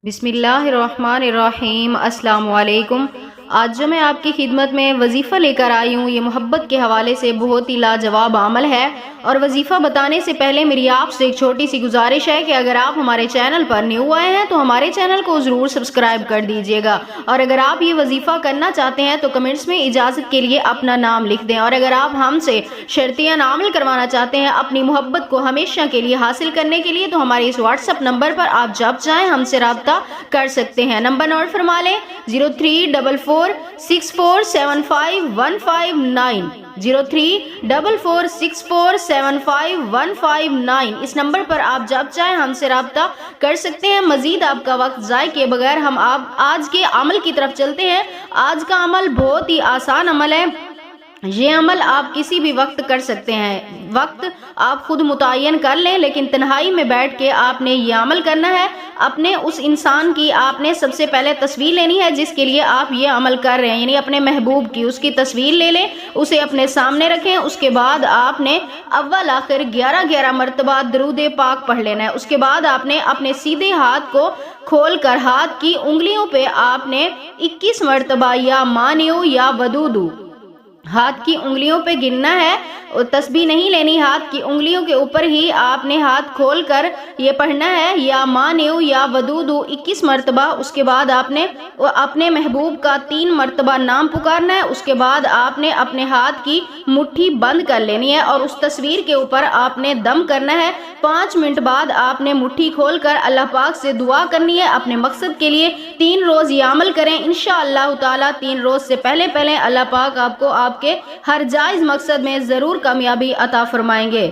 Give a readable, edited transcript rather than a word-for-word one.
بسم اللہ الرحمن الرحیم۔ السلام علیکم۔ آج جو میں آپ کی خدمت میں وظیفہ لے کر آئی ہوں، یہ محبت کے حوالے سے بہت ہی لاجواب عمل ہے، اور وظیفہ بتانے سے پہلے میری آپ سے ایک چھوٹی سی گزارش ہے کہ اگر آپ ہمارے چینل پر نیو آئے ہیں تو ہمارے چینل کو ضرور سبسکرائب کر دیجئے گا، اور اگر آپ یہ وظیفہ کرنا چاہتے ہیں تو کمنٹس میں اجازت کے لیے اپنا نام لکھ دیں، اور اگر آپ ہم سے شرطیاں عمل کروانا چاہتے ہیں اپنی محبت کو ہمیشہ کے لیے حاصل کرنے کے لیے، تو ہمارے اس واٹس ایپ نمبر پر آپ جب چاہیں ہم سے رابطہ کر سکتے ہیں۔ نمبر نوٹ فرما لیں 0344647515 0344647515۔ اس نمبر پر آپ جب چاہیں ہم سے رابطہ کر سکتے ہیں۔ مزید آپ کا وقت ضائع کیے بغیر ہم آج کے عمل کی طرف چلتے ہیں۔ آج کا عمل بہت ہی آسان عمل ہے۔ یہ عمل آپ کسی بھی وقت کر سکتے ہیں، وقت آپ خود متعین کر لیں، لیکن تنہائی میں بیٹھ کے آپ نے یہ عمل کرنا ہے۔ اپنے اس انسان کی آپ نے سب سے پہلے تصویر لینی ہے جس کے لیے آپ یہ عمل کر رہے ہیں، یعنی اپنے محبوب کی اس کی تصویر لے لیں، اسے اپنے سامنے رکھیں۔ اس کے بعد آپ نے اول آخر 11 مرتبہ درود پاک پڑھ لینا ہے۔ اس کے بعد آپ نے اپنے سیدھے ہاتھ کو کھول کر ہاتھ کی انگلیوں پہ آپ نے 21 مرتبہ یا مانیو یا ودودو ہاتھ کی انگلیوں پہ گننا ہے، تسبیح نہیں لینی، ہاتھ کی انگلیوں کے اوپر ہی آپ نے ہاتھ کھول کر یہ پڑھنا ہے یا مانیو یا ودودو 21 مرتبہ۔ اس کے بعد آپ نے اپنے محبوب کا 3 مرتبہ نام پکارنا ہے۔ اس کے بعد آپ نے اپنے ہاتھ کی مٹھی بند کر لینی ہے اور اس تصویر کے اوپر آپ نے دم کرنا ہے۔ 5 منٹ بعد آپ نے مٹھی کھول کر اللہ پاک سے دعا کرنی ہے اپنے مقصد کے لیے۔ 3 روز یہ عمل کریں، انشاءاللہ تعالی 3 روز سے پہلے اللہ پاک آپ کو آپ کے ہر جائز مقصد میں ضرور کامیابی عطا فرمائیں گے۔